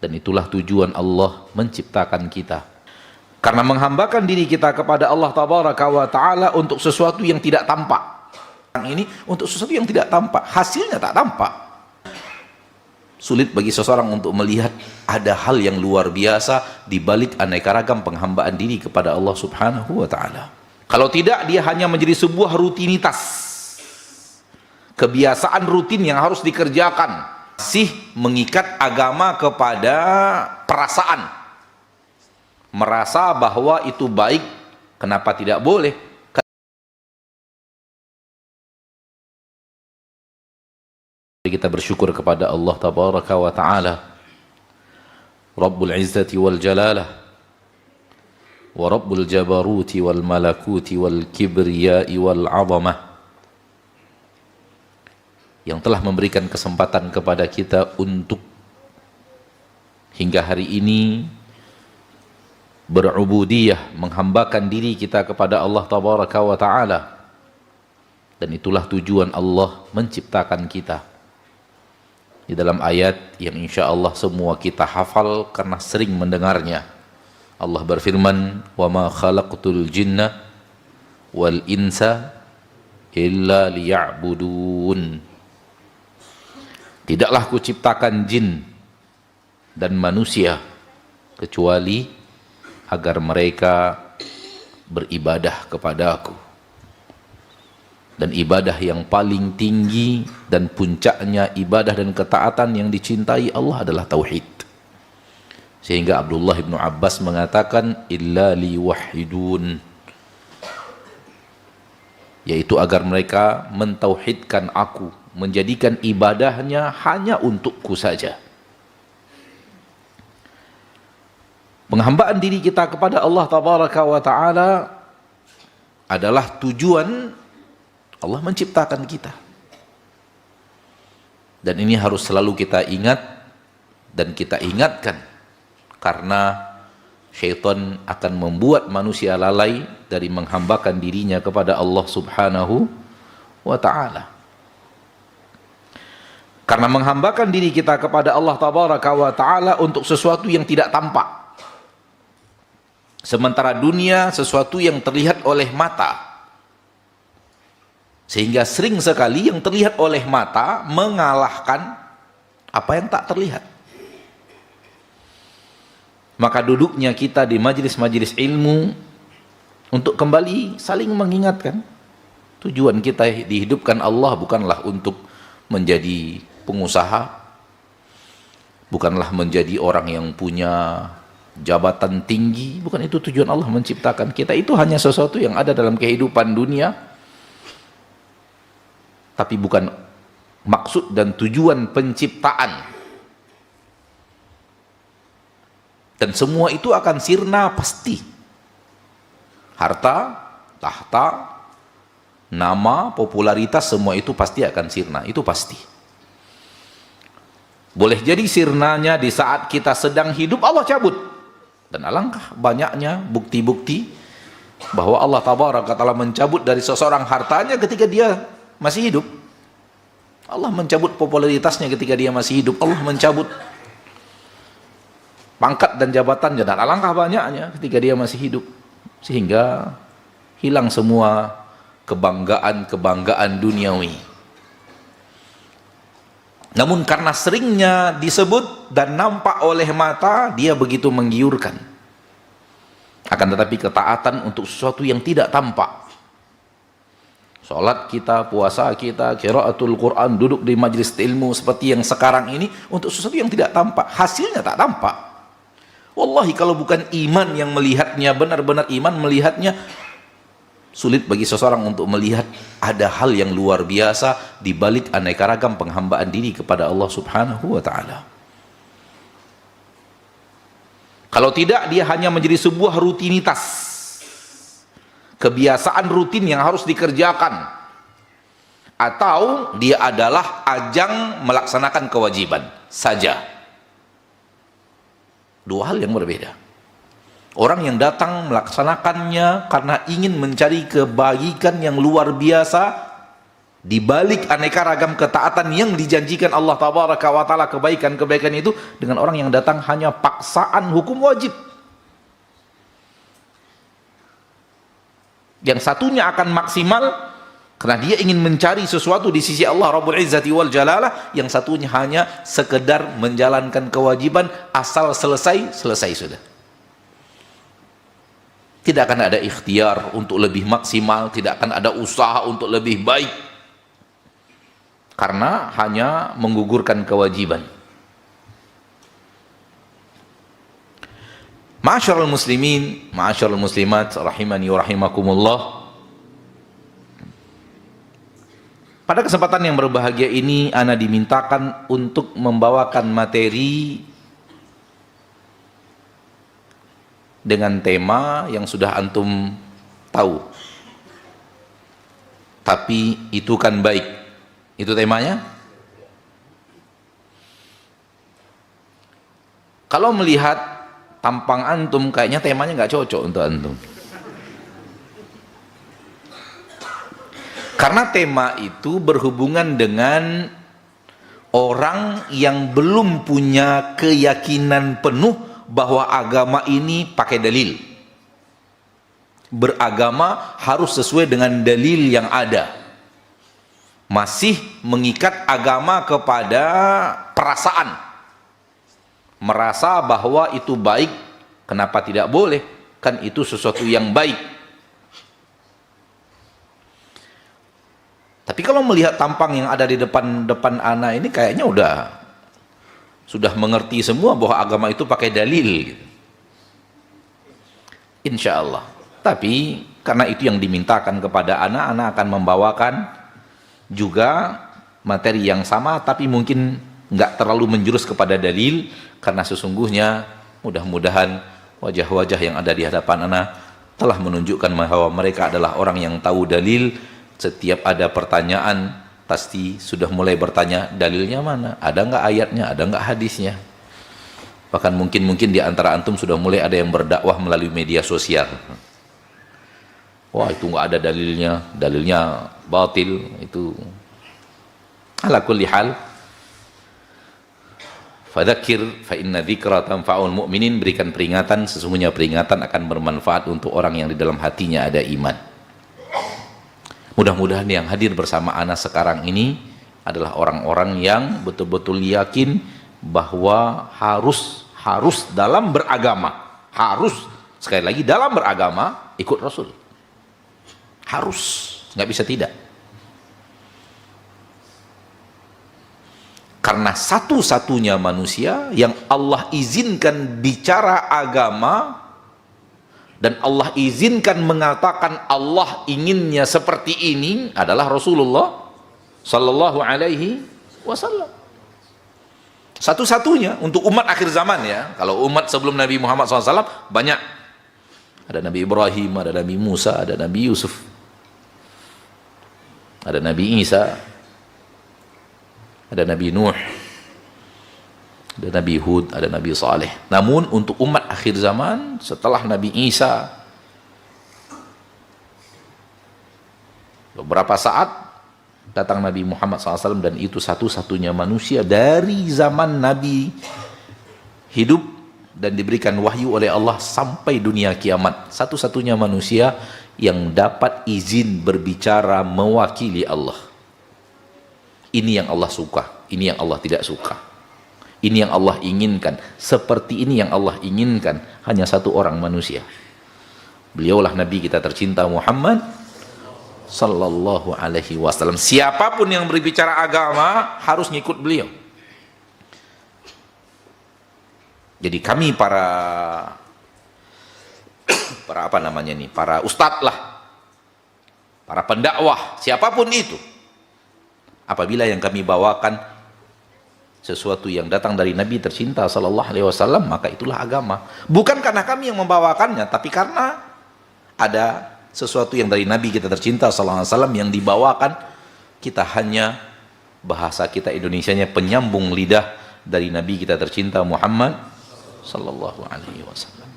Dan itulah tujuan Allah menciptakan kita. Karena menghambakan diri kita kepada Allah Tabaraka wa Ta'ala untuk sesuatu yang tidak tampak. Ini untuk sesuatu yang tidak tampak, hasilnya tak tampak. Sulit bagi seseorang untuk melihat ada hal yang luar biasa di balik aneka ragam penghambaan diri kepada Allah Subhanahu wa Ta'ala. Kalau tidak, dia hanya menjadi sebuah rutinitas, kebiasaan rutin yang harus dikerjakan. Masih mengikat agama kepada perasaan, merasa bahwa itu baik, kenapa tidak boleh? Kita bersyukur kepada Allah Tabaraka wa Ta'ala, Rabbul Izzati wal Jalalah, wa Rabbul Jabaruti wal Malakuti wal Kibriyai wal Azamah, yang telah memberikan kesempatan kepada kita untuk hingga hari ini berubudiyah, menghambakan diri kita kepada Allah Tabaraka wa Ta'ala. Dan itulah tujuan Allah menciptakan kita. Di dalam ayat yang insya Allah semua kita hafal karena sering mendengarnya, Allah berfirman, wa ma khalaqtul jinna wal insa illa liya'budun. Tidaklah kuciptakan jin dan manusia kecuali agar mereka beribadah kepadaku. Dan ibadah yang paling tinggi dan puncaknya ibadah dan ketaatan yang dicintai Allah adalah tauhid. Sehingga Abdullah bin Abbas mengatakan illa liwahidun, yaitu agar mereka mentauhidkan aku, menjadikan ibadahnya hanya untukku saja. Penghambaan diri kita kepada Allah Tabaraka wa Ta'ala adalah tujuan Allah menciptakan kita. Dan ini harus selalu kita ingat dan kita ingatkan, karena syaitan akan membuat manusia lalai dari menghambakan dirinya kepada Allah Subhanahu wa Ta'ala. Karena menghambakan diri kita kepada Allah Tabaraka wa Ta'ala untuk sesuatu yang tidak tampak, sementara dunia sesuatu yang terlihat oleh mata. Sehingga sering sekali yang terlihat oleh mata mengalahkan apa yang tak terlihat. Maka duduknya kita di majelis-majelis ilmu untuk kembali saling mengingatkan, tujuan kita dihidupkan Allah bukanlah untuk menjadi pengusaha, bukanlah menjadi orang yang punya jabatan tinggi, bukan itu tujuan Allah menciptakan kita. Itu hanya sesuatu yang ada dalam kehidupan dunia, tapi bukan maksud dan tujuan penciptaan. Dan semua itu akan sirna pasti. Harta, tahta, nama, popularitas, semua itu pasti akan sirna, itu pasti. Boleh jadi sirnanya di saat kita sedang hidup Allah cabut. Dan alangkah banyaknya bukti-bukti bahwa Allah Tabaraka Ta'ala mencabut dari seseorang hartanya ketika dia masih hidup. Allah mencabut popularitasnya ketika dia masih hidup. Allah mencabut pangkat dan jabatannya, dan alangkah banyaknya ketika dia masih hidup. Sehingga hilang semua kebanggaan-kebanggaan duniawi. Namun karena seringnya disebut dan nampak oleh mata, dia begitu menggiurkan. Akan tetapi ketaatan untuk sesuatu yang tidak tampak, salat kita, puasa kita, qiraatul Quran, duduk di majlis ilmu seperti yang sekarang ini, untuk sesuatu yang tidak tampak, hasilnya tak tampak. Wallahi kalau bukan iman yang melihatnya, benar-benar iman melihatnya, sulit bagi seseorang untuk melihat ada hal yang luar biasa di balik aneka ragam penghambaan diri kepada Allah Subhanahu wa Ta'ala. Kalau tidak, dia hanya menjadi sebuah rutinitas, kebiasaan rutin yang harus dikerjakan, atau dia adalah ajang melaksanakan kewajiban saja. Dua hal yang berbeda. Orang yang datang melaksanakannya karena ingin mencari kebaikan yang luar biasa, Di balik aneka ragam ketaatan yang dijanjikan Allah Tabaraka wa Ta'ala, kebaikan-kebaikan itu, dengan orang yang datang hanya paksaan hukum wajib. Yang satunya akan maksimal karena dia ingin mencari sesuatu di sisi Allah Rabbul Izzati wal Jalalah, yang satunya hanya sekedar menjalankan kewajiban, asal selesai sudah. Tidak akan ada ikhtiar untuk lebih maksimal, tidak akan ada usaha untuk lebih baik, karena hanya menggugurkan kewajiban. Ma'asyiral muslimin, ma'asyiral muslimat, rahimani wa rahimakumullah. Pada kesempatan yang berbahagia ini, ana dimintakan untuk membawakan materi dengan tema yang sudah antum tahu. Tapi itu kan baik. Itu temanya. Kalau melihat tampang antum, kayaknya temanya nggak cocok untuk antum. Karena tema itu berhubungan dengan orang yang belum punya keyakinan penuh bahwa agama ini pakai dalil. Beragama harus sesuai dengan dalil yang ada. Masih mengikat agama kepada perasaan. Merasa bahwa itu baik, kenapa tidak boleh? Kan itu sesuatu yang baik. Tapi kalau melihat tampang yang ada di depan ana ini, kayaknya sudah mengerti semua bahwa agama itu pakai dalil gitu. Insya Allah. Tapi karena itu yang dimintakan kepada ana akan membawakan juga materi yang sama, tapi mungkin nggak terlalu menjurus kepada dalil, karena sesungguhnya mudah-mudahan wajah-wajah yang ada di hadapan ana telah menunjukkan bahwa mereka adalah orang yang tahu dalil. Setiap ada pertanyaan pasti sudah mulai bertanya, dalilnya mana? Ada nggak ayatnya? Ada nggak hadisnya? Bahkan mungkin di antara antum sudah mulai ada yang berdakwah melalui media sosial. Wah, itu nggak ada dalilnya batil. Itu ala kulli hal, fadzakir fa inna dzikra tanfa'ul mu'minin. Berikan peringatan, sesungguhnya peringatan akan bermanfaat untuk orang yang di dalam hatinya ada iman. Mudah-mudahan yang hadir bersama ana sekarang ini adalah orang-orang yang betul-betul yakin bahwa harus dalam beragama, sekali lagi dalam beragama ikut Rasul. Harus, nggak bisa tidak. Karena satu-satunya manusia yang Allah izinkan bicara agama dan Allah izinkan mengatakan Allah inginnya seperti ini adalah Rasulullah Sallallahu Alaihi Wasallam. Satu-satunya untuk umat akhir zaman ya. Kalau umat sebelum Nabi Muhammad SAW banyak. Ada Nabi Ibrahim, ada Nabi Musa, ada Nabi Yusuf, ada Nabi Isa, ada Nabi Nuh, ada Nabi Hud, ada Nabi Saleh. Namun untuk umat akhir zaman setelah Nabi Isa, beberapa saat datang Nabi Muhammad SAW, dan itu satu-satunya manusia dari zaman Nabi hidup dan diberikan wahyu oleh Allah sampai dunia kiamat. Satu-satunya manusia yang dapat izin berbicara mewakili Allah. Ini yang Allah suka, ini yang Allah tidak suka. Ini yang Allah inginkan, seperti ini yang Allah inginkan. Hanya satu orang manusia. Beliaulah Nabi kita tercinta Muhammad Sallallahu Alaihi Wasallam. Siapapun yang berbicara agama harus ngikut beliau. Jadi kami para apa namanya nih, para ustadz lah, para pendakwah, siapapun itu, apabila yang kami bawakan sesuatu yang datang dari Nabi tercinta Sallallahu Alaihi Wasallam, maka itulah agama. Bukan karena kami yang membawakannya, tapi karena ada sesuatu yang dari Nabi kita tercinta Sallallahu Alaihi Wasallam yang dibawakan. Kita hanya bahasa kita Indonesianya penyambung lidah dari Nabi kita tercinta Muhammad Sallallahu Alaihi Wasallam.